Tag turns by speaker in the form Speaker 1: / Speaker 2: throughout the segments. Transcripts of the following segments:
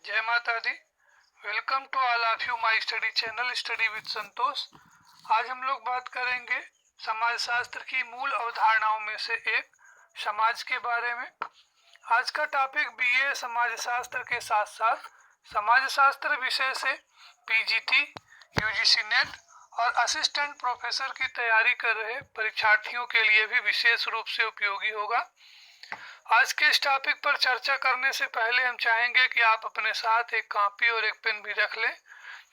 Speaker 1: जय माता दी। Welcome to all of you my study channel study with Santosh. आज हम लोग बात करेंगे समाजशास्त्र की मूल अवधारणाओं में से एक समाज के बारे में। आज का टॉपिक बीए समाजशास्त्र के साथ साथ समाजशास्त्र विषय से पीजीटी, यूजीसी नेट और असिस्टेंट प्रोफेसर की तैयारी कर रहे परीक्षार्थियों के लिए भी विशेष रूप से उपयोगी होगा। आज के इस टॉपिक पर चर्चा करने से पहले हम चाहेंगे कि आप अपने साथ एक कॉपी और एक पेन भी रख लें,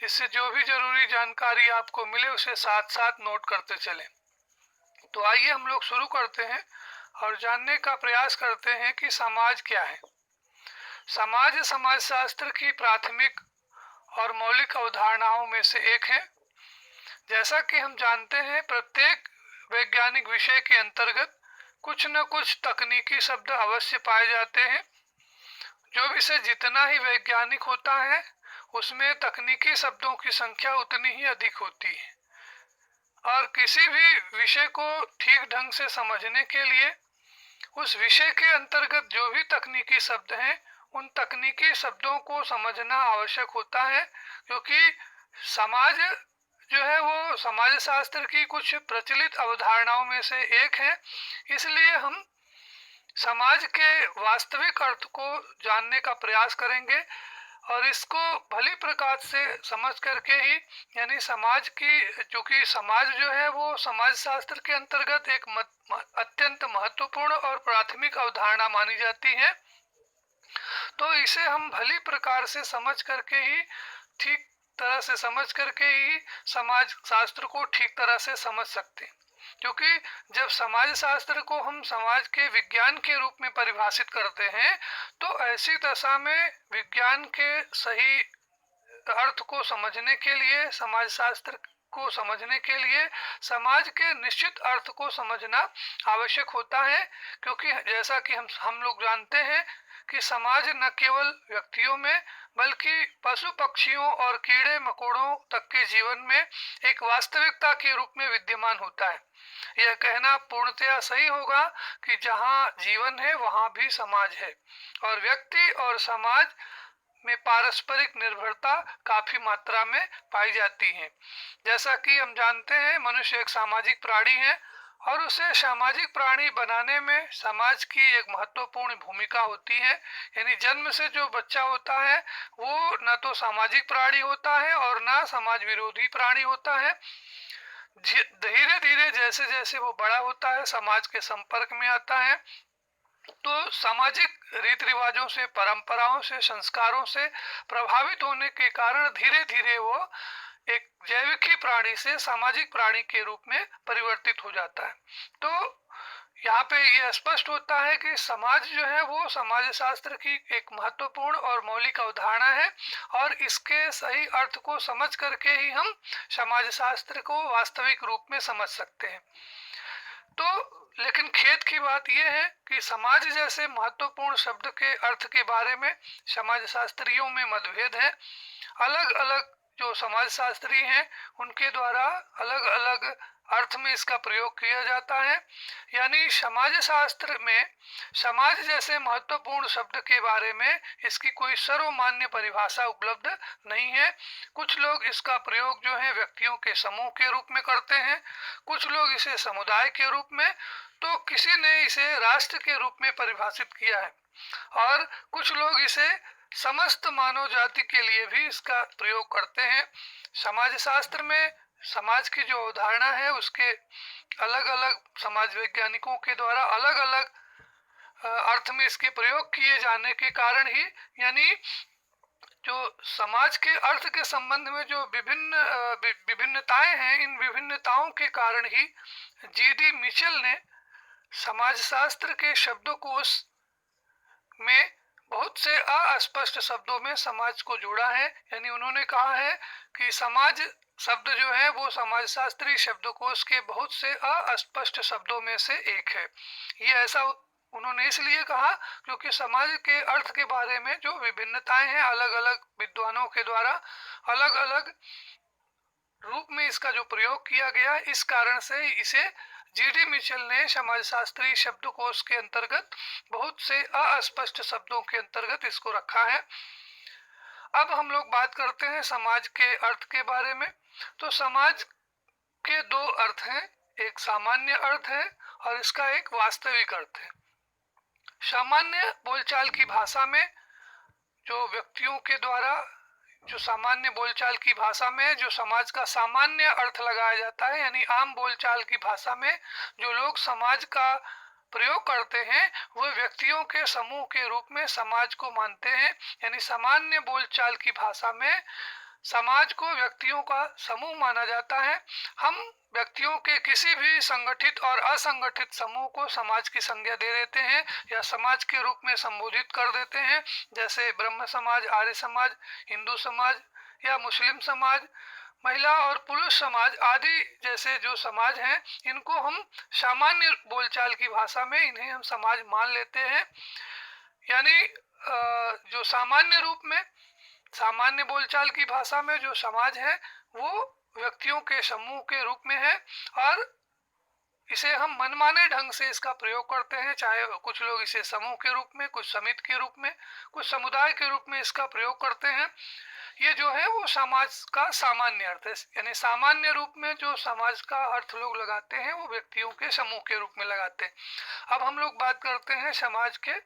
Speaker 1: जिससे जो भी जरूरी जानकारी आपको मिले उसे साथ साथ नोट करते चलें। तो आइए हम लोग शुरू करते हैं और जानने का प्रयास करते हैं कि समाज क्या है। समाज समाजशास्त्र की प्राथमिक और मौलिक अवधारणाओं में से एक है। जैसा कि हम जानते हैं, प्रत्येक वैज्ञानिक विषय के अंतर्गत कुछ न कुछ तकनीकी शब्द अवश्य पाए जाते हैं। जो विषय जितना ही वैज्ञानिक होता है उसमें तकनीकी शब्दों की संख्या उतनी ही अधिक होती है, और किसी भी विषय को ठीक ढंग से समझने के लिए उस विषय के अंतर्गत जो भी तकनीकी शब्द हैं उन तकनीकी शब्दों को समझना आवश्यक होता है, क्योंकि समाज जो है वो समाजशास्त्र की कुछ प्रचलित अवधारणाओं में से एक है। इसलिए हम समाज के वास्तविक अर्थ को जानने का प्रयास करेंगे और इसको भली प्रकार से समझ करके ही, यानी समाज की, चूंकि समाज जो है वो समाजशास्त्र के अंतर्गत एक अत्यंत महत्वपूर्ण और प्राथमिक अवधारणा मानी जाती है, तो इसे हम भली प्रकार से समझ करके ही, ठीक तरह से समझ करके ही समाज शास्त्र को ठीक तरह से समझ सकते हैं। क्योंकि जब समाज शास्त्र को हम समाज के विज्ञान के रूप में परिभाषित करते हैं तो ऐसी दशा में विज्ञान के सही अर्थ को समझने के लिए, समाज शास्त्र को समझने के लिए समाज के निश्चित अर्थ को समझना आवश्यक होता है। क्योंकि जैसा कि हम लोग जानते हैं कि समाज न केवल व्यक्तियों में बल्कि पशु पक्षियों और कीड़े मकोड़ों तक के जीवन में एक वास्तविकता के रूप में विद्यमान होता है। यह कहना पूर्णतया सही होगा कि जहाँ जीवन है वहाँ भी समाज है, और व्यक्ति और समाज में पारस्परिक निर्भरता काफी मात्रा में पाई जाती है। जैसा कि हम जानते हैं, मनुष्य एक सामाजिक प्राणी है और उसे सामाजिक प्राणी बनाने में समाज की एक महत्वपूर्ण भूमिका होती है। यानी जन्म से जो बच्चा होता है वो न तो सामाजिक प्राणी होता है और न समाज विरोधी प्राणी होता है। धीरे धीरे जैसे जैसे वो बड़ा होता है, समाज के संपर्क में आता है, तो सामाजिक रीति रिवाजों से, परंपराओं से, संस्कारों से प्रभावित होने के कारण धीरे धीरे वो एक जैविक ही प्राणी से सामाजिक प्राणी के रूप में परिवर्तित हो जाता है। तो यहाँ पे ये स्पष्ट होता है कि समाज जो है वो समाजशास्त्र की एक महत्वपूर्ण और मौलिक अवधारणा है, और इसके सही अर्थ को समझ करके ही हम समाजशास्त्र को वास्तविक रूप में समझ सकते हैं। तो लेकिन खेद की बात यह है कि समाज जैसे महत्वपूर्ण शब्द के अर्थ के बारे में समाजशास्त्रियों में मतभेद है। अलग अलग जो समाजशास्त्री हैं उनके द्वारा अलग अलग अर्थ में इसका प्रयोग किया जाता है। यानी समाजशास्त्र में समाज जैसे महत्वपूर्ण शब्द के बारे में इसकी कोई सर्वमान्य परिभाषा उपलब्ध नहीं है। कुछ लोग इसका प्रयोग जो है व्यक्तियों के समूह के रूप में करते हैं, कुछ लोग इसे समुदाय के रूप में, तो किसी ने इसे राष्ट्र के रूप में परिभाषित किया है, और कुछ लोग इसे समस्त मानव जाति के लिए भी इसका प्रयोग करते हैं। समाजशास्त्र में समाज की जो अवधारणा है उसके अलग अलग समाज वैज्ञानिकों के द्वारा अलग अलग अर्थ में इसके प्रयोग किए जाने के कारण ही, यानी जो समाज के अर्थ के संबंध में जो विभिन्नताएं हैं, इन विभिन्नताओं के कारण ही जीडी मिचेल ने समाजशास्त्र के शब्दकोश में बहुत से अस्पष्ट शब्दों में समाज को जोड़ा है। यानी उन्होंने कहा है कि समाज शब्द जो है वो समाजशास्त्री शब्दकोश के बहुत से अस्पष्ट शब्दों में से एक है। ये ऐसा उन्होंने इसलिए कहा क्योंकि समाज के अर्थ के बारे में जो विभिन्नताएं हैं, अलग अलग विद्वानों के द्वारा अलग अलग रूप में इसका जो प्रयोग किया गया, इस कारण से इसे जीडी मिचेल ने समाजशास्त्री शब्दकोश के अंतर्गत बहुत से अस्पष्ट शब्दों के अंतर्गत इसको रखा है। अब हम लोग बात करते हैं समाज के अर्थ के बारे में। तो समाज के दो अर्थ हैं, एक सामान्य अर्थ है और इसका एक वास्तविक अर्थ है। सामान्य बोलचाल की भाषा में जो व्यक्तियों के द्वारा जो सामान्य बोलचाल की भाषा में जो समाज का सामान्य अर्थ लगाया जाता है, यानी आम बोलचाल की भाषा में जो लोग समाज का प्रयोग करते हैं वो व्यक्तियों के समूह के रूप में समाज को मानते हैं। यानी सामान्य बोलचाल की भाषा में समाज को व्यक्तियों का समूह माना जाता है। हम व्यक्तियों के किसी भी संगठित और असंगठित समूह को समाज की संज्ञा दे देते हैं या समाज के रूप में संबोधित कर देते हैं, जैसे ब्रह्म समाज, आर्य समाज, हिंदू समाज या मुस्लिम समाज, महिला और पुरुष समाज आदि जैसे जो समाज हैं, इनको हम सामान्य बोलचाल की भाषा में इन्हें हम समाज मान लेते हैं। यानी जो सामान्य रूप में सामान्य बोलचाल की भाषा में जो समाज है वो व्यक्तियों के समूह के रूप में है और इसे हम मनमाने ढंग से इसका प्रयोग करते हैं। चाहे कुछ लोग इसे समूह के रूप में, कुछ समिति के रूप में, कुछ समुदाय के रूप में इसका प्रयोग करते हैं। ये जो है वो समाज का सामान्य अर्थ है। यानी सामान्य रूप में जो समाज का अर्थ लोग लगाते हैं वो व्यक्तियों के समूह के रूप में लगाते हैं। अब हम लोग बात करते हैं समाज के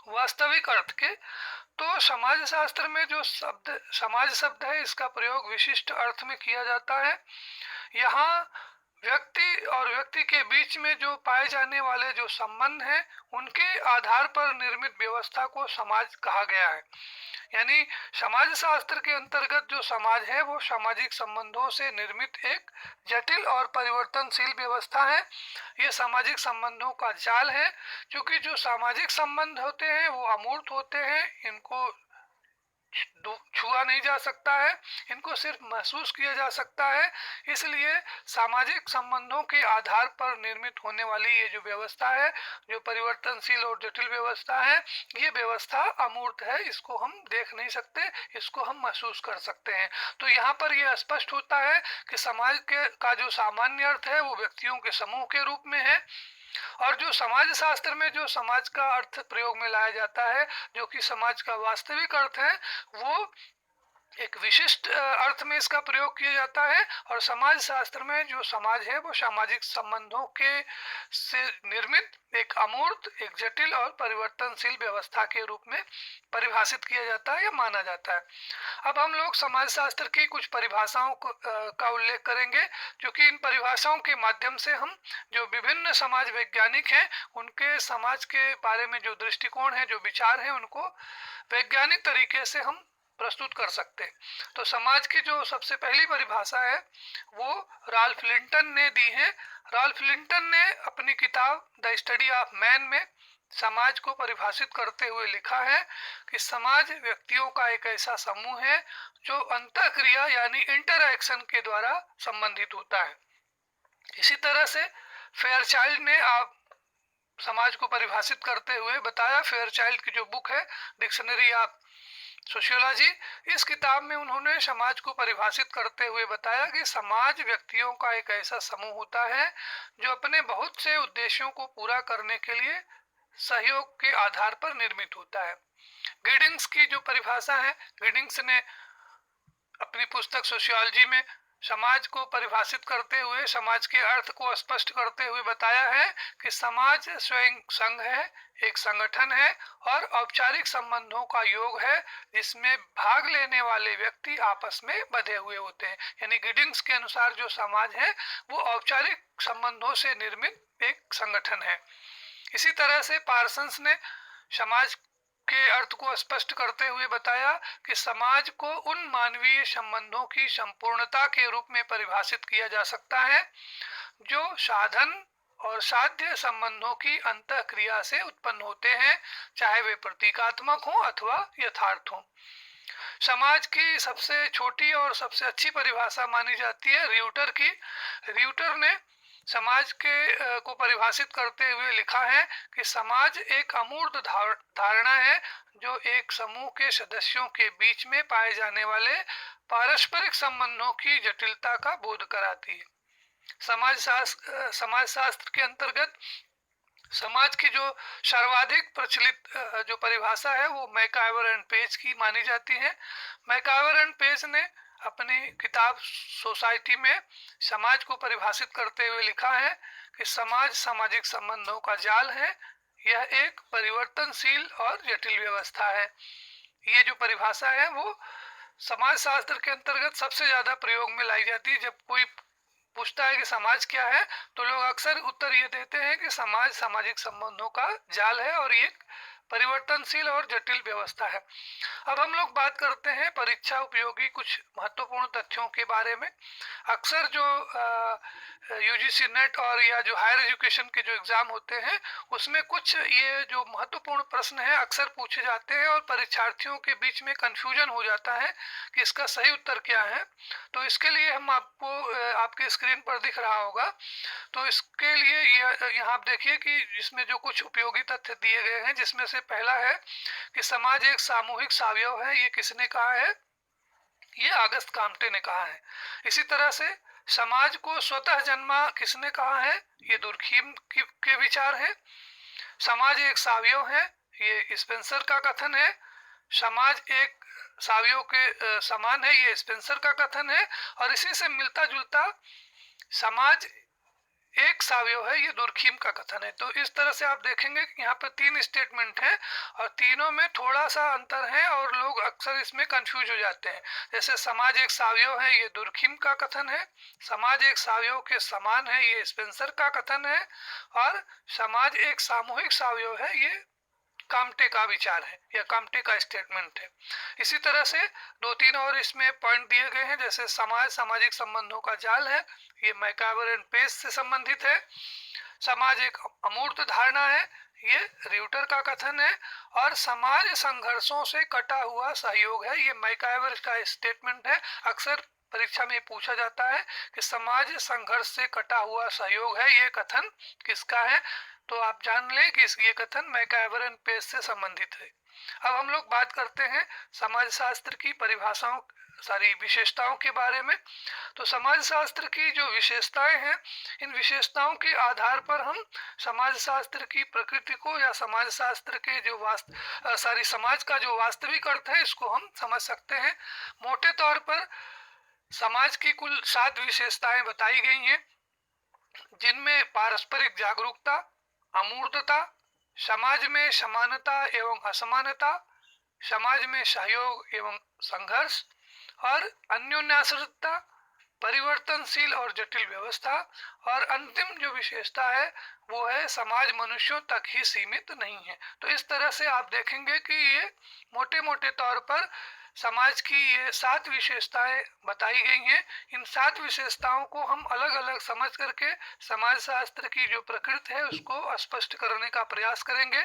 Speaker 1: वास्तविक अर्थ के। तो समाज शास्त्र में जो शब्द समाज शब्द है इसका प्रयोग विशिष्ट अर्थ में किया जाता है। यहाँ व्यक्ति और व्यक्ति के बीच में जो पाए जाने वाले जो संबंध हैं उनके आधार पर निर्मित व्यवस्था को समाज कहा गया है। यानी समाज शास्त्र के अंतर्गत जो समाज है वो सामाजिक संबंधों से निर्मित एक जटिल और परिवर्तनशील व्यवस्था है। ये सामाजिक संबंधों का जाल है, क्योंकि जो सामाजिक संबंध होते हैं वो अमूर्त होते हैं, इनको छुआ नहीं जा सकता है, इनको सिर्फ महसूस किया जा सकता है। इसलिए सामाजिक संबंधों के आधार पर निर्मित होने वाली ये जो व्यवस्था है, जो परिवर्तनशील और जटिल व्यवस्था है, ये व्यवस्था अमूर्त है, इसको हम देख नहीं सकते, इसको हम महसूस कर सकते हैं। तो यहाँ पर यह स्पष्ट होता है कि समाज का जो सामान्य अर्थ है वो व्यक्तियों के समूह के रूप में है और जो समाज शास्त्र में जो समाज का अर्थ प्रयोग में लाया जाता है, जो कि समाज का वास्तविक अर्थ है, वो एक विशिष्ट अर्थ में इसका प्रयोग किया जाता है। और समाज शास्त्र में जो समाज है वो सामाजिक संबंधों के से निर्मित एक अमूर्त, एक जटिल और परिवर्तनशील व्यवस्था के रूप में परिभाषित किया जाता है या माना जाता है। अब हम लोग समाज शास्त्र की कुछ परिभाषाओं का उल्लेख करेंगे, क्योंकि इन परिभाषाओं के माध्यम से हम जो विभिन्न समाज वैज्ञानिक हैं उनके समाज के बारे में जो दृष्टिकोण है, जो विचार है, उनको वैज्ञानिक तरीके से हम प्रस्तुत कर सकते हैं। तो समाज की जो सबसे पहली परिभाषा है वो राल्फ लिंटन ने दी है। राल्फ लिंटन ने अपनी किताब द स्टडी ऑफ मैन में समाज को परिभाषित करते हुए लिखा है कि समाज व्यक्तियों का एक ऐसा समूह है जो अंतःक्रिया यानी इंटरैक्शन के द्वारा संबंधित होता है। इसी तरह से फेयरचाइल्ड ने आप समाज को परिभाषित करते हुए बताया, फेयरचाइल्ड की जो बुक है डिक्शनरी ऑफ सोशियोलॉजी, इस किताब में उन्होंने समाज को परिभाषित करते हुए बताया कि समाज व्यक्तियों का एक ऐसा समूह होता है जो अपने बहुत से उद्देश्यों को पूरा करने के लिए सहयोग के आधार पर निर्मित होता है। गिडिंग्स की जो परिभाषा है, गिडिंग्स ने अपनी पुस्तक सोशियोलॉजी में समाज को परिभाषित करते हुए समाज के अर्थ को स्पष्ट करते हुए बताया है कि समाज स्वयं संघ है, एक संगठन है और औपचारिक संबंधों का योग है जिसमें भाग लेने वाले व्यक्ति आपस में बंधे हुए होते हैं। यानी गिडिंग्स के अनुसार जो समाज है वो औपचारिक संबंधों से निर्मित एक संगठन है। इसी तरह से पार्सन्स ने समाज के अर्थ को स्पष्ट करते हुए बताया कि समाज को उन मानवीय संबंधों की संपूर्णता के रूप में परिभाषित किया जा सकता है जो साधन और साध्य संबंधों की अंतःक्रिया से उत्पन्न होते हैं, चाहे वे प्रतीकात्मक हों अथवा यथार्थ हों। समाज की सबसे छोटी और सबसे अच्छी परिभाषा मानी जाती है र्यूटर की। र्यूटर ने समाज के को परिभाषित करते हुए लिखा है कि समाज एक अमूर्त धारणा है जो एक समूह के सदस्यों के बीच में पाए जाने वाले पारस्परिक संबंधों की जटिलता का बोध कराती है। समाज शास्त्र के अंतर्गत समाज की जो सर्वाधिक प्रचलित जो परिभाषा है वो मैकआवर एंड पेज की मानी जाती है। मैकआवर एंड पेज ने अपनी किताब सोसाइटी में समाज को परिभाषित करते हुए लिखा है कि समाज सामाजिक संबंधों का जाल है, यह एक परिवर्तनशील और जटिल व्यवस्था है। ये जो परिभाषा है वो समाज शास्त्र के अंतर्गत सबसे ज्यादा प्रयोग में लाई जाती है। जब कोई पूछता है कि समाज क्या है तो लोग अक्सर उत्तर ये देते हैं कि समाज सामाजिक संबंधों का जाल है और ये परिवर्तनशील और जटिल व्यवस्था है। अब हम लोग बात करते हैं परीक्षा उपयोगी कुछ महत्वपूर्ण तथ्यों के बारे में। अक्सर जो यूजीसी नेट और या जो हायर एजुकेशन के जो एग्जाम होते हैं उसमें कुछ ये जो महत्वपूर्ण प्रश्न है अक्सर पूछे जाते हैं और परीक्षार्थियों के बीच में कंफ्यूजन हो जाता है कि इसका सही उत्तर क्या है। तो इसके लिए हम आपको आपके स्क्रीन पर दिख रहा होगा, तो इसके लिए यहाँ आप देखिए कि इसमें जो कुछ उपयोगी तथ्य दिए गए हैं, जिसमें से पहला है कि समाज एक सामूहिक सावयव है। ये किसने कहा है? ये अगस्त काम्टे ने कहा है। इसी तरह से समाज को स्वतः जन्मा किसने कहा है? ये दुर्खीम के विचार हैं। समाज एक सावयव है, ये स्पेंसर का कथन है। समाज एक सावयव के समान है, ये स्पेंसर का कथन है। और इसी से मिलता जुलता समाज एक सावयव है, ये दुर्खीम का कथन है। तो इस तरह से आप देखेंगे कि यहाँ पर 3 स्टेटमेंट हैं और तीनों में थोड़ा सा अंतर है और लोग अक्सर इसमें कंफ्यूज हो जाते हैं। जैसे समाज एक सावयव है, ये दुर्खीम का कथन है। समाज एक सावयव के समान है, ये स्पेंसर का कथन है। और समाज एक सामूहिक सावयव है, ये काम्टे का विचार है या काम्टे का स्टेटमेंट है। इसी तरह से 2-3 और इसमें पॉइंट दिए गए हैं, जैसे समाज सामाजिक संबंधों का जाल है, ये मैकआवर एंड पेज से संबंधित है। समाज एक अमूर्त धारणा है, ये रियूटर का कथन है। और समाज संघर्षों से कटा हुआ सहयोग है, ये मैकआवर का स्टेटमेंट है। अक्सर परीक्षा में पूछा जाता है कि समाज संघर्ष से कटा हुआ सहयोग है, ये कथन किसका है? तो आप जान लें कि ये कथन मैकआवर एंड पेज से संबंधित है। अब हम लोग बात करते हैं समाजशास्त्र की परिभाषाओं सारी विशेषताओं के बारे में। तो समाजशास्त्र की जो विशेषताएं हैं, इन विशेषताओं के आधार पर हम समाजशास्त्र की प्रकृति को या समाजशास्त्र के जो समाज का जो वास्तविक अर्थ है इसको हम समझ सकते हैं। मोटे तौर पर समाज की कुल 7 विशेषताएं बताई गई हैं, जिनमें पारस्परिक जागरूकता, अमूर्तता, समाज में समानता एवं असमानता, समाज में सहयोग एवं संघर्ष और अन्योन्याश्रितता, परिवर्तनशील और जटिल व्यवस्था। और अंतिम जो विशेषता है वो है समाज मनुष्यों तक ही सीमित नहीं है। तो इस तरह से आप देखेंगे कि ये मोटे मोटे तौर पर समाज की ये 7 विशेषताएं बताई गई हैं। इन 7 विशेषताओं को हम अलग अलग समझ करके समाजशास्त्र की जो प्रकृति है उसको स्पष्ट करने का प्रयास करेंगे।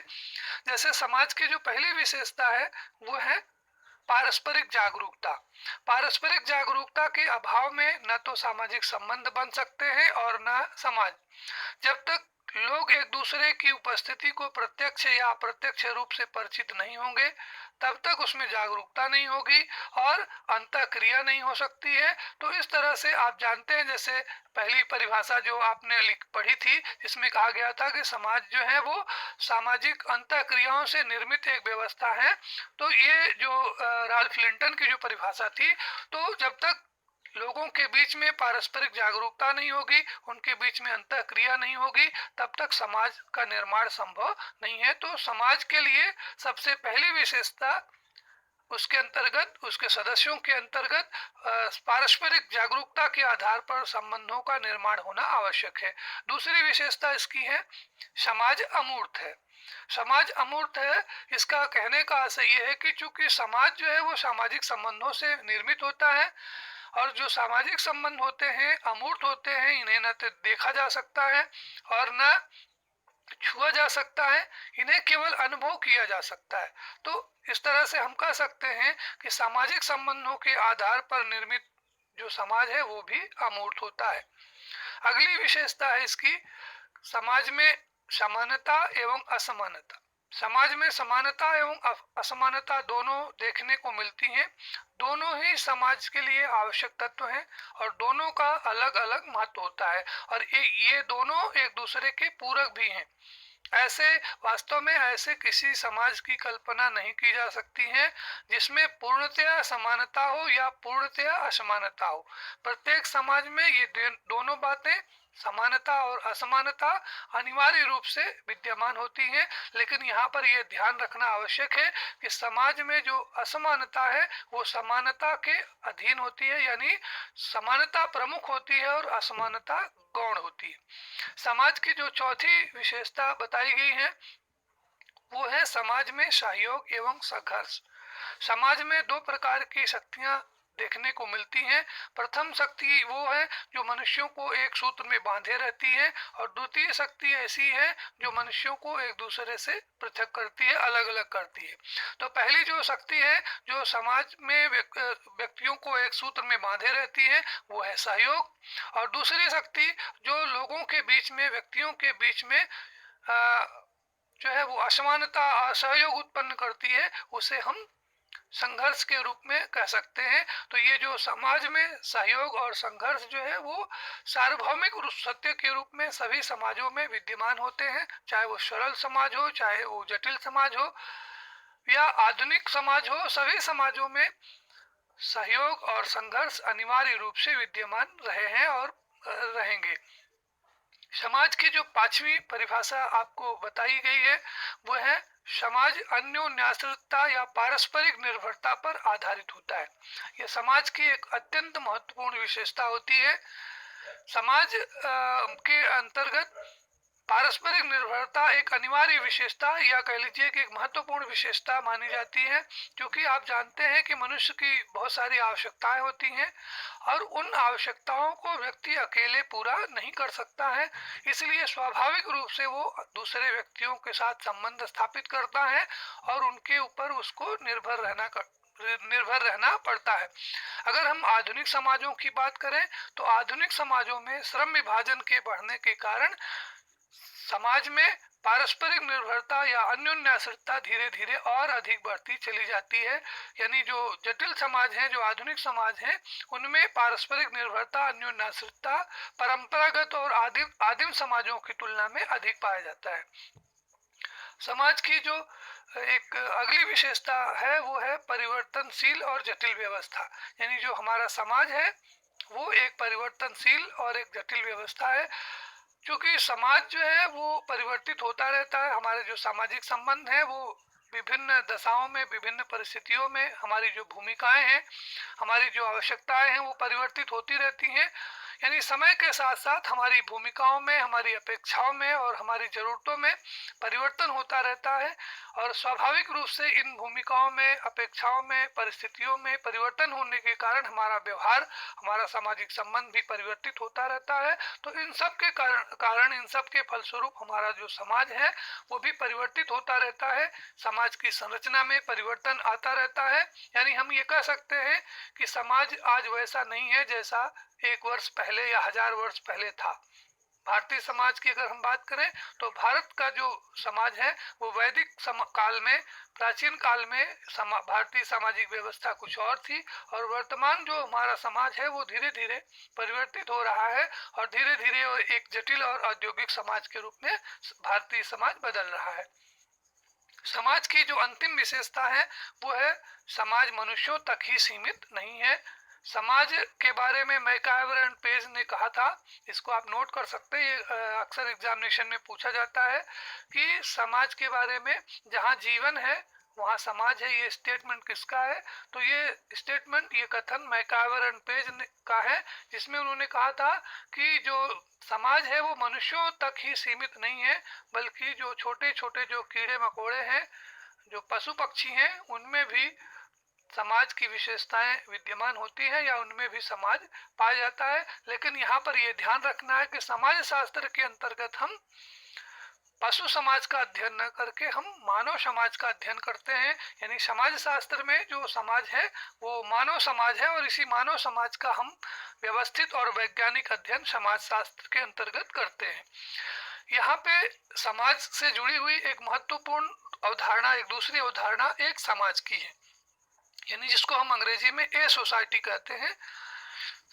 Speaker 1: जैसे समाज की जो पहली विशेषता है वो है पारस्परिक जागरूकता। पारस्परिक जागरूकता के अभाव में न तो सामाजिक संबंध बन सकते हैं और न समाज। जब तक लोग एक दूसरे की उपस्थिति को प्रत्यक्ष या अप्रत्यक्ष रूप से परिचित नहीं होंगे तब तक उसमें जागरूकता नहीं होगी और अंतःक्रिया नहीं हो सकती है। तो इस तरह से आप जानते हैं, जैसे पहली परिभाषा जो आपने पढ़ी थी जिसमें कहा गया था कि समाज जो है वो सामाजिक अंतःक्रियाओं से निर्मित एक व्यवस्था है। तो ये जो राल्फ लिंटन की जो परिभाषा थी, तो जब तक लोगों के बीच में पारस्परिक जागरूकता नहीं होगी, उनके बीच में अंतःक्रिया नहीं होगी, तब तक समाज का निर्माण संभव नहीं है। तो समाज के लिए सबसे पहली विशेषता उसके अंतर्गत उसके सदस्यों के अंतर्गत पारस्परिक जागरूकता के आधार पर संबंधों का निर्माण होना आवश्यक है। दूसरी विशेषता इसकी है समाज अमूर्त है। समाज अमूर्त है, इसका कहने का आशय यह है कि चूंकि समाज जो है वो सामाजिक संबंधों से निर्मित होता है और जो सामाजिक संबंध होते हैं अमूर्त होते हैं, इन्हें न तो देखा जा सकता है और न छुआ जा सकता है, इन्हें केवल अनुभव किया जा सकता है। तो इस तरह से हम कह सकते हैं कि सामाजिक संबंधों के आधार पर निर्मित जो समाज है वो भी अमूर्त होता है। अगली विशेषता है इसकी समाज में समानता एवं असमानता। समाज में समानता एवं असमानता दोनों देखने को मिलती हैं। दोनों ही समाज के लिए आवश्यक तत्व हैं और दोनों का अलग अलग महत्व होता है और ये दोनों एक दूसरे के पूरक भी हैं। ऐसे वास्तव में ऐसे किसी समाज की कल्पना नहीं की जा सकती है जिसमें पूर्णतया समानता हो या पूर्णतया असमानता हो। प्रत्येक समाज में ये दोनों बातें, समानता और असमानता, अनिवार्य रूप से विद्यमान होती हैं। लेकिन यहाँ पर यह ध्यान रखना आवश्यक है कि समाज में जो असमानता है वो समानता के अधीन होती है, यानी समानता प्रमुख होती है और असमानता गौण होती है। समाज की जो चौथी विशेषता बताई गई है वो है समाज में सहयोग एवं संघर्ष। समाज में दो प्रकार की शक्तियां देखने को मिलती हैं। प्रथम शक्ति वो है जो मनुष्यों को एक सूत्र में बांधे रहती है, और द्वितीय शक्ति ऐसी है जो मनुष्यों को एक दूसरे से पृथक करती है, अलग अलग करती है। तो पहली जो शक्ति है जो समाज में व्यक्तियों को एक सूत्र में बांधे रहती है वो है सहयोग, और दूसरी शक्ति जो लोगों के बीच में, व्यक्तियों के बीच में जो है वो असमानता, असहयोग उत्पन्न करती है, उसे हम संघर्ष के रूप में कह सकते हैं। तो ये जो समाज में सहयोग और संघर्ष जो है वो सार्वभौमिक सत्य के रूप में सभी समाजों में विद्यमान होते हैं, चाहे वो सरल समाज हो, चाहे वो जटिल समाज हो या आधुनिक समाज हो। सभी समाजों में सहयोग और संघर्ष अनिवार्य रूप से विद्यमान रहे हैं और रहेंगे। समाज की जो पांचवी परिभाषा आपको बताई गई है वो है समाज अन्योन्याश्रितता या पारस्परिक निर्भरता पर आधारित होता है। यह समाज की एक अत्यंत महत्वपूर्ण विशेषता होती है। समाज के अंतर्गत पारस्परिक निर्भरता एक अनिवार्य विशेषता या कह लीजिए कि एक महत्वपूर्ण विशेषता मानी जाती है, क्योंकि आप जानते हैं कि मनुष्य की बहुत सारी आवश्यकताएं होती हैं और उन आवश्यकताओं को व्यक्ति अकेले पूरा नहीं कर सकता है। इसलिए स्वाभाविक रूप से वो दूसरे व्यक्तियों के साथ संबंध स्थापित करता है और उनके ऊपर उसको निर्भर रहना पड़ता है। अगर हम आधुनिक समाजों की बात करें तो आधुनिक समाजों में श्रम विभाजन के बढ़ने के कारण समाज में पारस्परिक निर्भरता या अन्योन्याश्रितता धीरे धीरे और अधिक बढ़ती चली जाती है। यानी जो जटिल समाज है, जो आधुनिक समाज है, उनमें पारस्परिक निर्भरता, अन्योन्याश्रितता परंपरागत और आदिम समाजों की तुलना में अधिक पाया जाता है। समाज की जो एक अगली विशेषता है वो है परिवर्तनशील और जटिल व्यवस्था। यानी जो हमारा समाज है वो एक परिवर्तनशील और एक जटिल व्यवस्था है। क्योंकि समाज जो है वो परिवर्तित होता रहता है, हमारे जो सामाजिक संबंध हैं वो विभिन्न दशाओं में, विभिन्न परिस्थितियों में हमारी जो भूमिकाएं हैं, हमारी जो आवश्यकताएं हैं वो परिवर्तित होती रहती हैं। यानी समय के साथ साथ हमारी भूमिकाओं में, हमारी अपेक्षाओं में और हमारी ज़रूरतों में परिवर्तन होता रहता है, और स्वाभाविक रूप से इन भूमिकाओं में, अपेक्षाओं में, परिस्थितियों में परिवर्तन होने के कारण हमारा व्यवहार, हमारा सामाजिक संबंध भी परिवर्तित होता रहता है। तो इन सब के कारण इन सब के फलस्वरूप हमारा जो समाज है वो भी परिवर्तित होता रहता है। समाज की संरचना में परिवर्तन आता रहता है। यानी हम ये कह सकते हैं कि समाज आज वैसा नहीं है जैसा 1 वर्ष पहले या 1000 वर्ष पहले था। भारतीय समाज की अगर हम बात करें तो भारत का जो समाज है वो वैदिक काल में, प्राचीन काल में भारतीय सामाजिक व्यवस्था कुछ और थी, और वर्तमान जो हमारा समाज है वो धीरे धीरे परिवर्तित हो रहा है और धीरे धीरे एक जटिल और औद्योगिक समाज के रूप में भारतीय समाज बदल रहा है। समाज की जो अंतिम विशेषता है वो है समाज मनुष्यों तक ही सीमित नहीं है। समाज के बारे में मैकाइवर एंड पेज ने कहा था, इसको आप नोट कर सकते हैं, ये अक्सर एग्जामिनेशन में पूछा जाता है कि समाज के बारे में जहाँ जीवन है वहाँ समाज है, ये स्टेटमेंट किसका है? तो ये स्टेटमेंट, ये कथन मैकाइवर एंड पेज का है, जिसमें उन्होंने कहा था कि जो समाज है वो मनुष्यों तक ही सीमित नहीं है, बल्कि जो छोटे छोटे जो कीड़े मकोड़े हैं, जो पशु पक्षी हैं, उनमें भी समाज की विशेषताएं विद्यमान होती हैं या उनमें भी समाज पाया जाता है। लेकिन यहाँ पर यह ध्यान रखना है कि समाज शास्त्र के अंतर्गत हम पशु समाज का अध्ययन न करके हम मानव समाज का अध्ययन करते हैं। यानी समाज शास्त्र में जो समाज है वो मानव समाज है, और इसी मानव समाज का हम व्यवस्थित और वैज्ञानिक अध्ययन समाज शास्त्र के अंतर्गत करते हैं। यहाँ पे समाज से जुड़ी हुई एक महत्वपूर्ण अवधारणा, एक दूसरी अवधारणा एक समाज की है, यानी जिसको हम अंग्रेजी में ए सोसाइटी कहते हैं।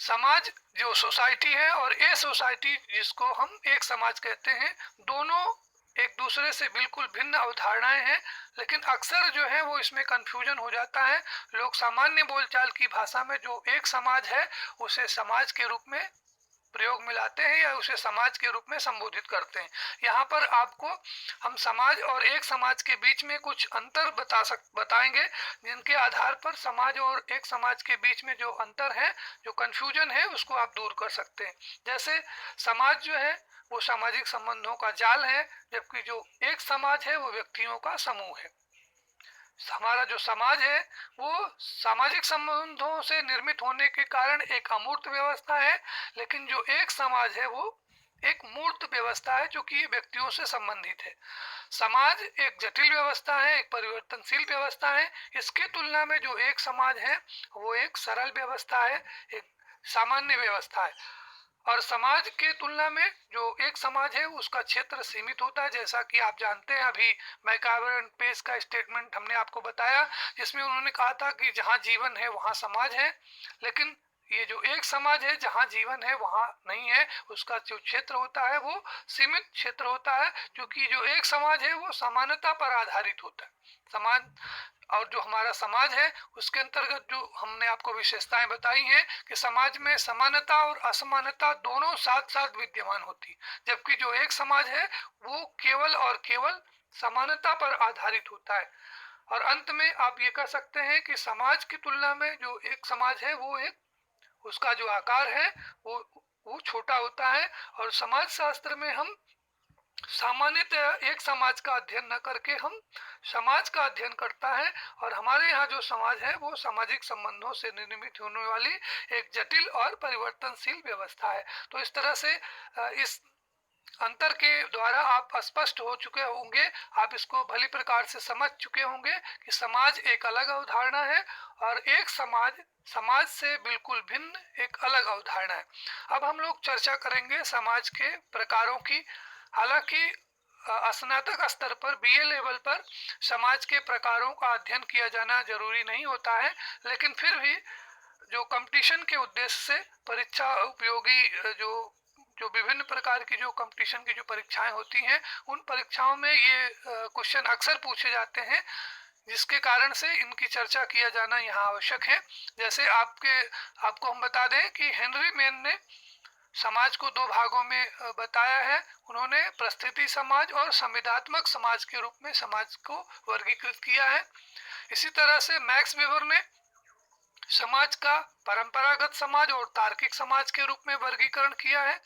Speaker 1: समाज जो सोसाइटी है और ए सोसाइटी जिसको हम एक समाज कहते हैं, दोनों एक दूसरे से बिल्कुल भिन्न अवधारणाएं हैं, लेकिन अक्सर जो है वो इसमें कंफ्यूजन हो जाता है। लोग सामान्य बोलचाल की भाषा में जो एक समाज है उसे समाज के रूप में प्रयोग में लाते हैं या उसे समाज के रूप में संबोधित करते हैं। यहाँ पर आपको हम समाज और एक समाज के बीच में कुछ अंतर बताएंगे, जिनके आधार पर समाज और एक समाज के बीच में जो अंतर है, जो कंफ्यूजन है, उसको आप दूर कर सकते हैं। जैसे समाज जो है वो सामाजिक संबंधों का जाल है, जबकि जो एक समाज है वो व्यक्तियों का समूह है। हमारा जो समाज है वो सामाजिक संबंधों से निर्मित होने के कारण एक अमूर्त व्यवस्था है, लेकिन जो एक समाज है वो एक मूर्त व्यवस्था है, जो कि व्यक्तियों से संबंधित है। समाज एक जटिल व्यवस्था है, एक परिवर्तनशील व्यवस्था है। इसके तुलना में जो एक समाज है वो एक सरल व्यवस्था है, एक सामान्य व्यवस्था है। और समाज के तुलना में जो एक समाज है उसका क्षेत्र सीमित होता है, जैसा कि आप जानते हैं। अभी मैकावर एंड पेस का स्टेटमेंट हमने आपको बताया, जिसमें उन्होंने कहा था कि जहाँ जीवन है वहाँ समाज है, लेकिन ये जो एक समाज है जहाँ जीवन है वहाँ नहीं है। उसका जो क्षेत्र होता है वो सीमित क्षेत्र होता है, क्योंकि जो एक समाज है वो समानता पर आधारित होता है। समाज और जो हमारा समाज है उसके अंतर्गत जो हमने आपको विशेषताएं बताई हैं कि समाज में समानता और असमानता दोनों साथ साथ विद्यमान होती, जबकि जो एक समाज है वो केवल और केवल समानता पर आधारित होता है। और अंत में आप ये कह सकते हैं कि समाज की तुलना में जो एक समाज है वो एक उसका जो आकार है वो छोटा होता है। और समाज शास्त्र में हम सामान्यतः एक समाज का अध्ययन न करके हम समाज का अध्ययन करता है, और हमारे यहाँ जो समाज है वो सामाजिक संबंधों से निर्मित होने वाली एक जटिल और परिवर्तनशील व्यवस्था है। तो इस तरह से इस अंतर के द्वारा आप स्पष्ट हो चुके होंगे, आप इसको भली प्रकार से समझ चुके होंगे कि समाज एक अलग अवधारणा है और एक समाज समाज से बिल्कुल भिन्न एक अलग अवधारणा है। अब हम लोग चर्चा करेंगे समाज के प्रकारों की। हालांकि स्नातक स्तर पर बीए लेवल पर समाज के प्रकारों का अध्ययन किया जाना जरूरी नहीं होता है, लेकिन फिर भी जो कंपटीशन के उद्देश्य से परीक्षा उपयोगी जो जो विभिन्न प्रकार की जो कंपटीशन की जो परीक्षाएं होती हैं, उन परीक्षाओं में ये क्वेश्चन अक्सर पूछे जाते हैं, जिसके कारण से इनकी चर्चा किया जाना यहाँ आवश्यक है। जैसे आपको हम बता दें कि हेनरी मेन ने समाज को दो भागों में बताया है। उन्होंने परिस्थिति समाज और संविदात्मक समाज के रूप में समाज को वर्गीकृत किया है। इसी तरह से मैक्स वेबर ने समाज का परंपरागत समाज और तार्किक समाज के रूप में वर्गीकरण किया है।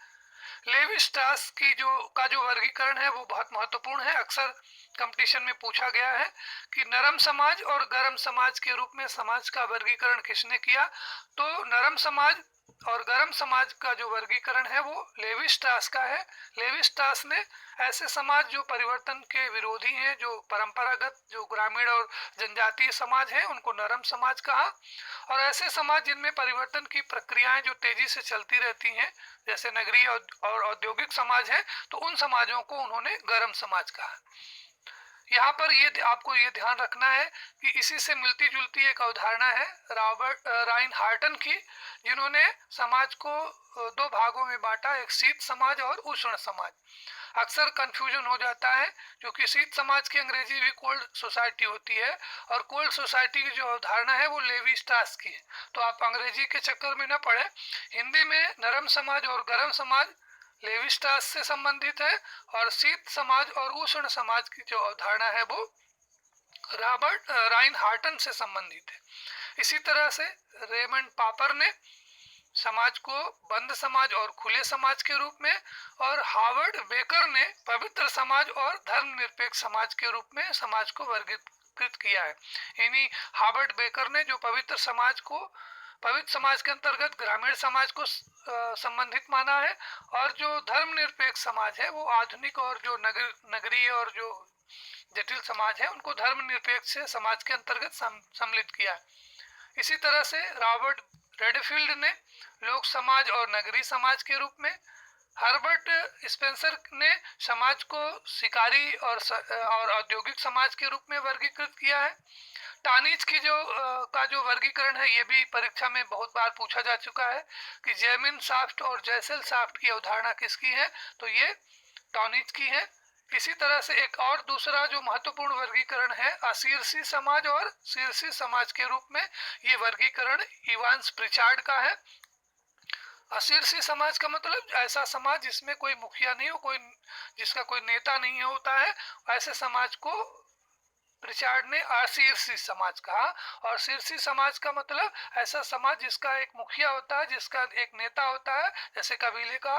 Speaker 1: लेवी स्ट्रास की जो वर्गीकरण है वो बहुत महत्वपूर्ण है। अक्सर कंपटीशन में पूछा गया है कि नरम समाज और गर्म समाज के रूप में समाज का वर्गीकरण किसने किया, तो नरम समाज और गर्म समाज का जो वर्गीकरण है वो लेवी स्ट्रास का है। लेवी स्ट्रास ने ऐसे समाज जो परिवर्तन के विरोधी हैं, जो परंपरागत जो ग्रामीण और जनजातीय समाज है, उनको नरम समाज कहा। और ऐसे समाज जिनमें परिवर्तन की प्रक्रियाएं जो तेजी से चलती रहती हैं, जैसे नगरीय और औद्योगिक समाज है, तो उन समाजों को उन्होंने गर्म समाज कहा। यहाँ पर ये आपको ये ध्यान रखना है कि इसी से मिलती जुलती एक अवधारणा है रॉबर्ट राइनहार्टन की, जिन्होंने समाज को दो भागों में बांटा, एक शीत समाज और उष्ण समाज। अक्सर कंफ्यूजन हो जाता है, क्योंकि शीत समाज की अंग्रेजी भी कोल्ड सोसाइटी होती है, और कोल्ड सोसाइटी की जो अवधारणा है वो लेवी स्ट्रास की है। तो आप अंग्रेजी के चक्कर में न पड़े। हिंदी में नरम समाज और गर्म समाज लेवी स्ट्रास से संबंधित है, और शीत समाज और उष्ण समाज की जो अवधारणा है वो रॉबर्ट राइनहार्टन से संबंधित है। इसी तरह से रेमंड पापर ने समाज को बंद समाज और खुले समाज के रूप में, और हावर्ड बेकर ने पवित्र समाज और धर्मनिरपेक्ष समाज के रूप में समाज को वर्गीकृत किया है। यानी हावर्ड बेकर ने जो पवित्र समाज के अंतर्गत ग्रामीण समाज को संबंधित माना है, और जो धर्मनिरपेक्ष समाज है वो आधुनिक और जो नगरीय और जो जटिल समाज है उनको धर्मनिरपेक्ष समाज के अंतर्गत सम्मिलित किया है। इसी तरह से रॉबर्ट रेडफील्ड ने लोक समाज और नगरीय समाज के रूप में, हर्बर्ट स्पेंसर ने समाज को शिकारी और औद्योगिक समाज के रूप में वर्गीकृत किया है। टानिज की जो वर्गीकरण है ये भी परीक्षा में बहुत बार पूछा जा चुका है कि जैमिन शाफ्ट और जैसेल शाफ्ट की अवधारणा किसकी है, तो ये टॉनिज की है। इसी तरह से एक और दूसरा जो महत्वपूर्ण वर्गीकरण है अशीर्षी समाज और शीर्षी समाज के रूप में, ये वर्गीकरण इवांस प्रिचार्ड का है। अशीर्षी समाज का मतलब ऐसा समाज जिसमें कोई मुखिया नहीं हो, कोई जिसका कोई नेता नहीं होता है, ऐसे समाज को प्रिचार्ड ने अशीर्षी समाज कहा। और शीर्षी समाज का मतलब ऐसा समाज जिसका एक मुखिया होता है, जिसका एक नेता होता है, जैसे कबीले का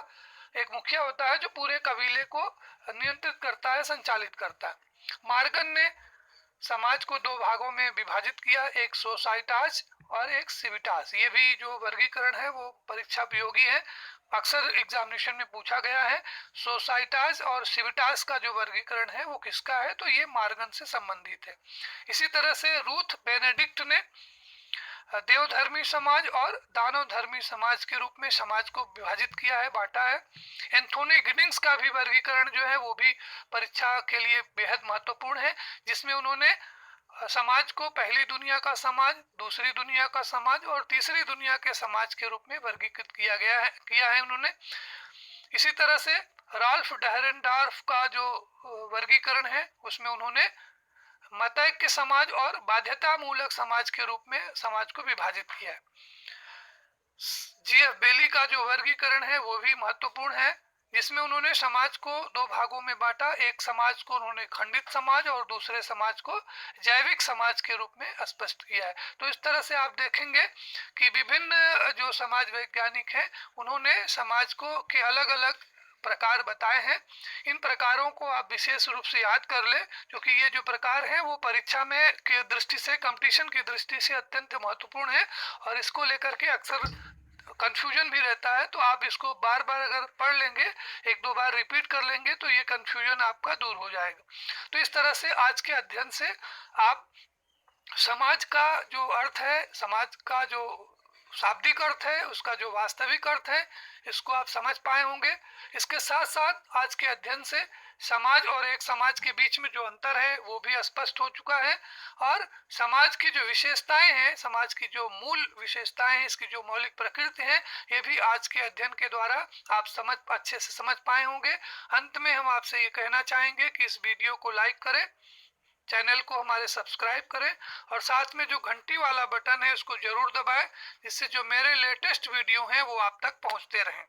Speaker 1: एक मुखिया होता है जो पूरे कबीले को नियंत्रित करता है, संचालित करता है। मार्गन ने समाज को दो भागों में विभाजित किया, एक सोसाइटास और एक सिविटास। ये भी जो वर्गीकरण है वो परीक्षा उपयोगी है, अक्सर एग्जामिनेशन में पूछा गया है। सोसाइटास और सिविटास का जो वर्गीकरण है वो किसका है, तो ये मार्गन से संबंधित है। इसी तरह से रूथ बेनेडिक्ट ने देवधर्मी समाज और दानव धर्मी समाज के रूप में समाज को विभाजित किया है, बांटा है। एंथोनी गिडिंग्स का भी वर्गीकरण जो है वो भी परीक्षा के लिए बेहद महत्वपूर्ण है, जिसमें उन्होंने समाज को पहली दुनिया का समाज, दूसरी दुनिया का समाज और तीसरी दुनिया के समाज के रूप में वर्गीकृत किया है उन्होंने। इसी तरह से राल्फ डहरेनडॉर्फ का जो वर्गीकरण है उसमें उन्होंने मतैक्य समाज और बाध्यता मूलक समाज के रूप में समाज को विभाजित किया है। जीएफ बेली का जो वर्गीकरण है वो भी महत्वपूर्ण है, जिसमें उन्होंने समाज को दो भागों में बांटा, एक समाज को उन्होंने खंडित समाज और दूसरे समाज को जैविक समाज के रूप में स्पष्ट किया है। तो इस तरह से आप देखेंगे कि विभिन्न जो समाज वैज्ञानिक हैं उन्होंने समाज को के अलग अलग प्रकार बताए हैं। इन प्रकारों को आप विशेष रूप से याद कर ले, क्योंकि ये जो प्रकार है वो परीक्षा में के दृष्टि से, कंपटीशन की दृष्टि से अत्यंत महत्वपूर्ण है और इसको लेकर के अक्सर कंफ्यूजन भी रहता है। तो आप इसको बार बार अगर पढ़ लेंगे, एक दो बार रिपीट कर लेंगे, तो ये कंफ्यूजन आपका दूर हो जाएगा। तो इस तरह से आज के अध्ययन से आप समाज का जो अर्थ है, समाज का जो शाब्दिक अर्थ है, उसका जो वास्तविक अर्थ है, इसको आप समझ पाए होंगे। इसके साथ साथ आज के अध्ययन से समाज और एक समाज के बीच में जो अंतर है वो भी स्पष्ट हो चुका है, और समाज की जो विशेषताएं हैं, समाज की जो मूल विशेषताएं हैं, इसकी जो मौलिक प्रकृति है, ये भी आज के अध्ययन के द्वारा आप अच्छे से समझ पाए होंगे। अंत में हम आपसे ये कहना चाहेंगे कि इस वीडियो को लाइक करें, चैनल को हमारे सब्सक्राइब करें और साथ में जो घंटी वाला बटन है उसको जरूर दबाएं, जिससे जो मेरे लेटेस्ट वीडियो हैं वो आप तक पहुंचते रहें।